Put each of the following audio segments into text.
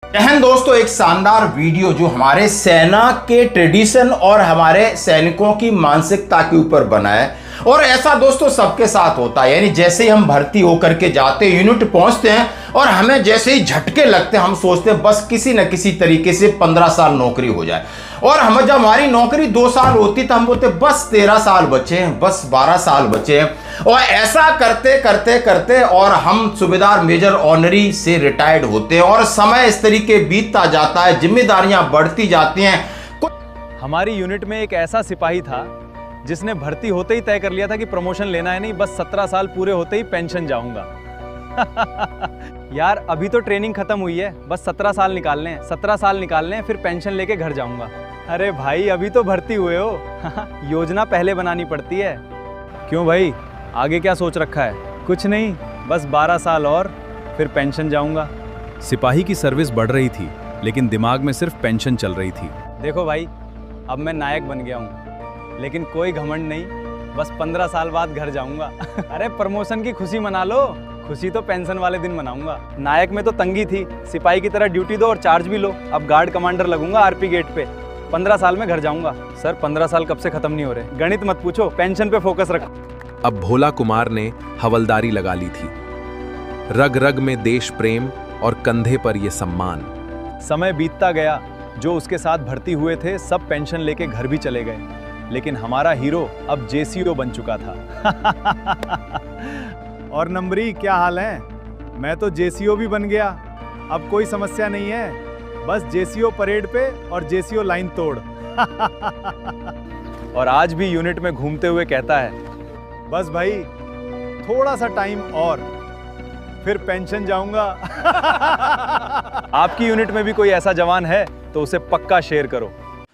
बहन दोस्तों, एक शानदार वीडियो जो हमारे सेना के ट्रेडिशन और हमारे सैनिकों की मानसिकता के ऊपर बना है। और ऐसा दोस्तों सबके साथ होता है, यानी जैसे ही हम भर्ती होकर के जाते हैं, यूनिट पहुंचते हैं और हमें जैसे ही झटके लगते हैं, हम सोचते हैं बस किसी न किसी तरीके से 15 साल नौकरी हो जाए। और हम जब हमारी नौकरी 2 साल होती तो हम बोलते बस 13 साल बचे हैं, बस 12 साल बचे हैं। और ऐसा करते करते करते और हम सूबेदार मेजर ऑनरी से रिटायर्ड होते हैं और समय इस तरीके बीतता जाता है, जिम्मेदारियां बढ़ती जाती हैं। हमारी यूनिट में एक ऐसा सिपाही था जिसने भर्ती होते ही तय कर लिया था कि प्रमोशन लेना है नहीं, बस 17 साल पूरे होते ही पेंशन जाऊंगा। यार अभी तो ट्रेनिंग खत्म हुई है, बस 17 साल निकालने हैं, 17 साल निकालने हैं, फिर पेंशन लेके घर जाऊंगा। अरे भाई अभी तो भर्ती हुए हो। योजना पहले बनानी पड़ती है। क्यों भाई, आगे क्या सोच रखा है? कुछ नहीं, बस 12 साल और फिर पेंशन जाऊंगा। सिपाही की सर्विस बढ़ रही थी लेकिन दिमाग में सिर्फ पेंशन चल रही थी। देखो भाई, अब मैं नायक बन गया हूँ, लेकिन कोई घमंड नहीं, बस 15 साल बाद घर जाऊंगा। अरे प्रमोशन की खुशी मना लो, खुशी तो पेंशन वाले दिन मनाऊंगा। नायक में तो तंगी थी, सिपाही की तरह ड्यूटी दो और चार्ज भी लो। अब गार्ड कमांडर लगूंगा आरपी गेट पे। 15 साल में घर जाऊंगा। सर 15 साल कब से खत्म नहीं हो रहे? गणित मत पूछो, पेंशन पे फोकस रख। अब भोला कुमार ने हवलदारी लगा ली थी। रग रग में देश प्रेम और कंधे पर यह सम्मान। समय बीतता गया, जो उसके साथ भर्ती हुए थे सब पेंशन लेके घर भी चले गए, लेकिन हमारा हीरो अब जेसीओ बन चुका था। और नंबरी क्या हाल है? मैं तो जेसीओ भी बन गया। अब कोई समस्या नहीं है, बस जेसीओ परेड पे और जेसीओ लाइन तोड़। और आज भी यूनिट में घूमते हुए कहता है, बस भाई थोड़ा सा टाइम और फिर पेंशन जाऊंगा। आपकी यूनिट में भी कोई ऐसा जवान है तो उसे पक्का शेयर करो।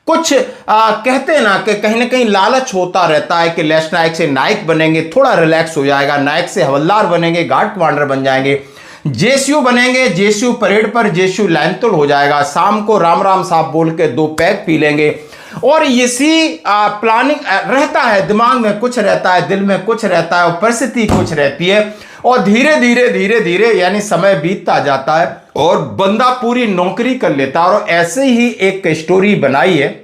कुछ कहते हैं ना कि कहीं ना कहीं लालच होता रहता है कि लेफ्ट नायक से नायक बनेंगे, थोड़ा रिलैक्स हो जाएगा, नायक से हवलदार बनेंगे, गार्ड कमांडर बन जाएंगे, जेसीयू बनेंगे, जेसीयू परेड पर जेसीयू लाइन तोड़ हो जाएगा, शाम को राम राम साहब बोल के 2 पैग पी लेंगे। और इसी प्लानिंग रहता है, दिमाग में कुछ रहता है, दिल में कुछ रहता है और परिस्थिति कुछ रहती है। और धीरे धीरे धीरे धीरे यानी समय बीतता जाता है और बंदा पूरी नौकरी कर लेता है। और ऐसे ही एक स्टोरी बनाई है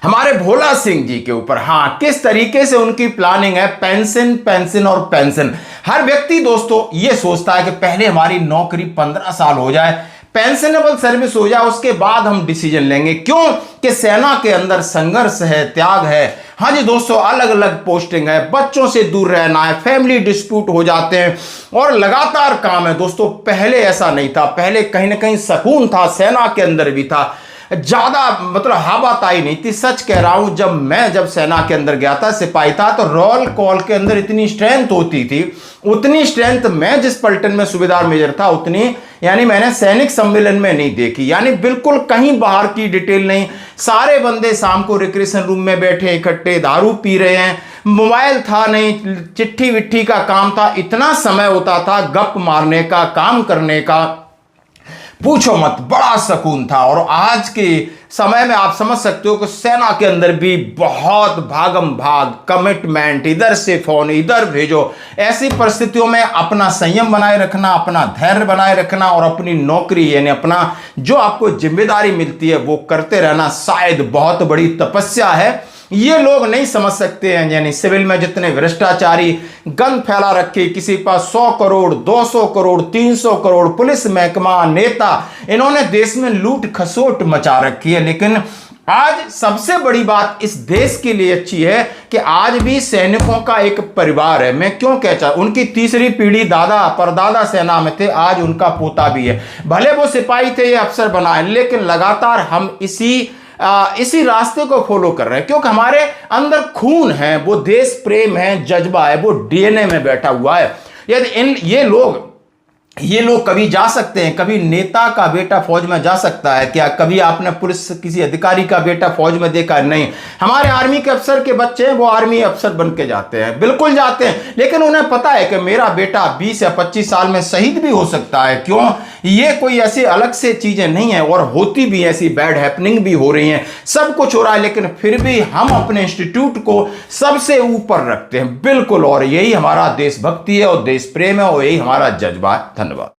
हमारे भोला सिंह जी के ऊपर। हाँ, किस तरीके से उनकी प्लानिंग है, पेंशन पेंशन और पेंशन। हर व्यक्ति दोस्तों ये सोचता है कि पहले हमारी नौकरी 15 साल हो जाए, पेंशनेबल सर्विस हो जाए, उसके बाद हम डिसीजन लेंगे। क्यों कि सेना के अंदर संघर्ष है, त्याग है। हाँ जी दोस्तों, अलग अलग पोस्टिंग है, बच्चों से दूर रहना है, फैमिली डिस्प्यूट हो जाते हैं और लगातार काम है दोस्तों। पहले ऐसा नहीं था, पहले कहीं ना कहीं सुकून था, सेना के अंदर भी था, ज्यादा मतलब हाबाताई नहीं थी। सच कह रहा हूं, जब सेना के अंदर गया था, सिपाही था, तो रोल कॉल के अंदर इतनी स्ट्रेंथ होती थी, उतनी स्ट्रेंथ मैं जिस पलटन में सूबेदार मेजर था उतनी यानी मैंने सैनिक सम्मेलन में नहीं देखी। यानी बिल्कुल कहीं बाहर की डिटेल नहीं, सारे बंदे शाम को रिक्रिएशन रूम में बैठे इकट्ठे दारू पी रहे हैं, मोबाइल था नहीं, चिट्ठी विट्ठी का काम था, इतना समय होता था गप मारने का, काम करने का, पूछो मत, बड़ा सुकून था। और आज के समय में आप समझ सकते हो कि सेना के अंदर भी बहुत भागम भाग, कमिटमेंट, इधर से फोन इधर भेजो। ऐसी परिस्थितियों में अपना संयम बनाए रखना, अपना धैर्य बनाए रखना और अपनी नौकरी यानी अपना जो आपको जिम्मेदारी मिलती है वो करते रहना शायद बहुत बड़ी तपस्या है। ये लोग नहीं समझ सकते हैं। यानी सिविल में जितने भ्रष्टाचारी गंद फैला रखे, किसी के पास 100 करोड़ 200 करोड़ 300 करोड़, पुलिस महकमा, नेता, इन्होंने देश में लूट खसोट मचा रखी है। लेकिन आज सबसे बड़ी बात इस देश के लिए अच्छी है कि आज भी सैनिकों का एक परिवार है। मैं क्यों कहता, उनकी तीसरी पीढ़ी दादा परदादा सेना में थे, आज उनका पोता भी है। भले वो सिपाही थे, ये अफसर बनाए, लेकिन लगातार हम इसी रास्ते को फॉलो कर रहे हैं क्योंकि हमारे अंदर खून है, वो देश प्रेम है, जज्बा है, वो डीएनए में बैठा हुआ है। यदि ये लोग कभी जा सकते हैं, कभी नेता का बेटा फौज में जा सकता है क्या? कभी आपने पुलिस किसी अधिकारी का बेटा फौज में देखा? नहीं। हमारे आर्मी के अफसर के बच्चे हैं, वो आर्मी अफसर बन के जाते हैं, बिल्कुल जाते हैं, लेकिन उन्हें पता है कि मेरा बेटा 20 या 25 साल में शहीद भी हो सकता है। क्यों? ये कोई ऐसी अलग से चीजें नहीं है और होती भी ऐसी बैड हैपनिंग भी हो रही हैं, सब कुछ हो रहा है, लेकिन फिर भी हम अपने इंस्टीट्यूट को सबसे ऊपर रखते हैं, बिल्कुल। और यही हमारा देशभक्ति है और देश प्रेम है और यही हमारा जज्बा है। धन्यवाद।